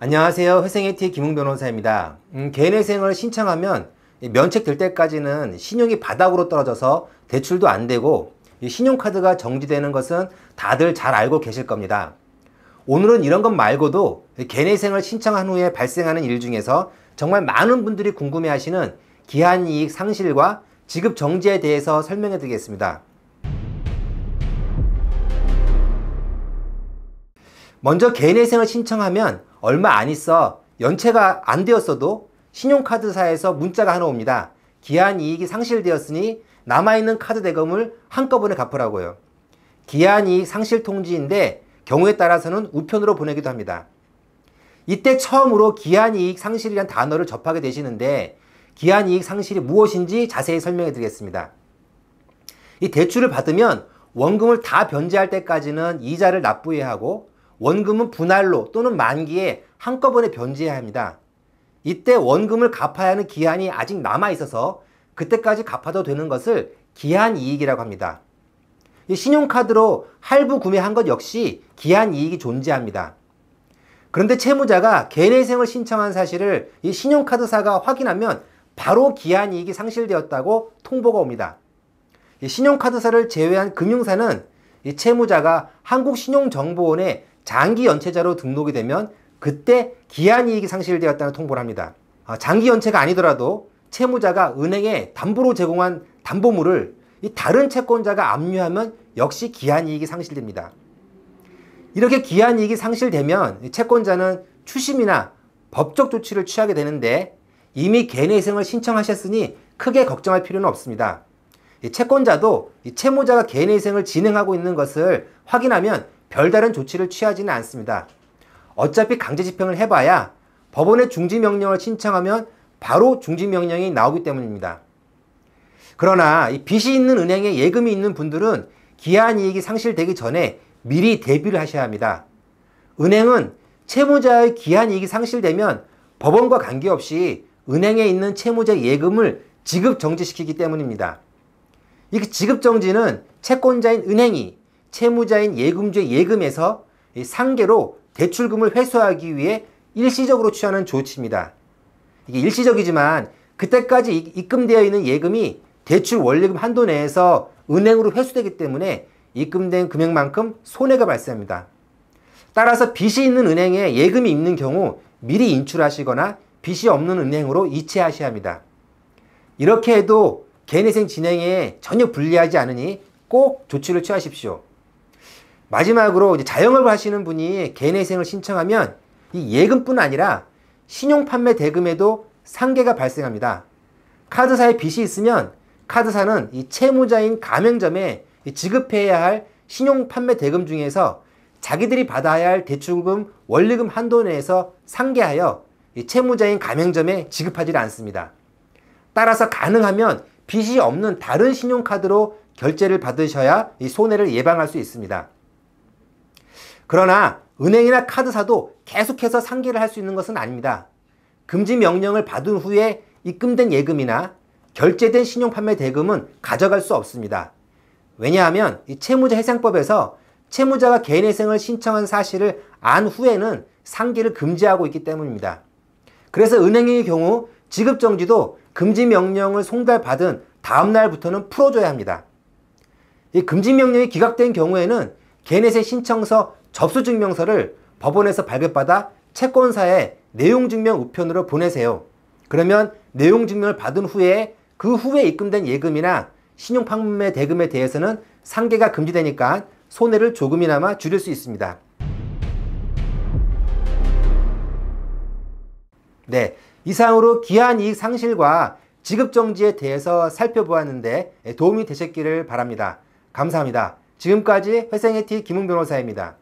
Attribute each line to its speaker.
Speaker 1: 안녕하세요. 회생의 T 김웅 변호사입니다. 개인회생을 신청하면 면책될 때까지는 신용이 바닥으로 떨어져서 대출도 안 되고 신용카드가 정지되는 것은 다들 잘 알고 계실 겁니다. 오늘은 이런 것 말고도 개인회생을 신청한 후에 발생하는 일 중에서 정말 많은 분들이 궁금해하시는 기한이익 상실과 지급 정지에 대해서 설명해 드리겠습니다. 먼저 개인회생을 신청하면 얼마 안 있어 연체가 안 되었어도 신용카드사에서 문자가 하나 옵니다. 기한이익이 상실되었으니 남아있는 카드 대금을 한꺼번에 갚으라고요. 기한이익 상실 통지인데 경우에 따라서는 우편으로 보내기도 합니다. 이때 처음으로 기한이익 상실이란 단어를 접하게 되시는데 기한이익 상실이 무엇인지 자세히 설명해 드리겠습니다. 이 대출을 받으면 원금을 다 변제할 때까지는 이자를 납부해야 하고 원금은 분할로 또는 만기에 한꺼번에 변제해야 합니다. 이때 원금을 갚아야 하는 기한이 아직 남아 있어서 그때까지 갚아도 되는 것을 기한이익이라고 합니다. 신용카드로 할부 구매한 것 역시 기한이익이 존재합니다. 그런데 채무자가 개인회생을 신청한 사실을 이 신용카드사가 확인하면 바로 기한이익이 상실되었다고 통보가 옵니다. 신용카드사를 제외한 금융사는 이 채무자가 한국신용정보원에 장기 연체자로 등록이 되면 그때 기한이익이 상실되었다는 통보를 합니다. 장기 연체가 아니더라도 채무자가 은행에 담보로 제공한 담보물을 이 다른 채권자가 압류하면 역시 기한이익이 상실됩니다. 이렇게 기한이익이 상실되면 채권자는 추심이나 법적 조치를 취하게 되는데 이미 개인회생을 신청하셨으니 크게 걱정할 필요는 없습니다. 채권자도 채무자가 개인회생을 진행하고 있는 것을 확인하면 별다른 조치를 취하지는 않습니다. 어차피 강제집행을 해봐야 법원에 중지명령을 신청하면 바로 중지명령이 나오기 때문입니다. 그러나 이 빚이 있는 은행에 예금이 있는 분들은 기한이익이 상실되기 전에 미리 대비를 하셔야 합니다. 은행은 채무자의 기한이익이 상실되면 법원과 관계없이 은행에 있는 채무자 예금을 지급정지시키기 때문입니다. 이 지급정지는 채권자인 은행이 채무자인 예금주의 예금에서 상계로 대출금을 회수하기 위해 일시적으로 취하는 조치입니다. 이게 일시적이지만 그때까지 입금되어 있는 예금이 대출 원리금 한도 내에서 은행으로 회수되기 때문에 입금된 금액만큼 손해가 발생합니다. 따라서 빚이 있는 은행에 예금이 있는 경우 미리 인출하시거나 빚이 없는 은행으로 이체하셔야 합니다. 이렇게 해도 개인회생 진행에 전혀 불리하지 않으니 꼭 조치를 취하십시오. 마지막으로 자영업을 하시는 분이 개인회생을 신청하면 이 예금뿐 아니라 신용판매 대금에도 상계가 발생합니다. 카드사에 빚이 있으면 카드사는 이 채무자인 가맹점에 지급해야 할 신용판매 대금 중에서 자기들이 받아야 할 대출금 원리금 한도 내에서 상계하여 이 채무자인 가맹점에 지급하지 않습니다. 따라서 가능하면 빚이 없는 다른 신용카드로 결제를 받으셔야 이 손해를 예방할 수 있습니다. 그러나 은행이나 카드사도 계속해서 상계를 할 수 있는 것은 아닙니다. 금지 명령을 받은 후에 입금된 예금이나 결제된 신용판매 대금은 가져갈 수 없습니다. 왜냐하면 이 채무자회생법에서 채무자가 개인회생을 신청한 사실을 안 후에는 상계를 금지하고 있기 때문입니다. 그래서 은행의 경우 지급정지도 금지 명령을 송달받은 다음 날부터는 풀어줘야 합니다. 이 금지 명령이 기각된 경우에는 개인회생 신청서 접수증명서를 법원에서 발급받아 채권사에 내용증명 우편으로 보내세요. 그러면 내용증명을 받은 후에 그 후에 입금된 예금이나 신용판매 대금에 대해서는 상계가 금지되니까 손해를 조금이나마 줄일 수 있습니다. 네, 이상으로 기한이익 상실과 지급정지에 대해서 살펴보았는데 도움이 되셨기를 바랍니다. 감사합니다. 지금까지 회생의 T 김웅 변호사입니다.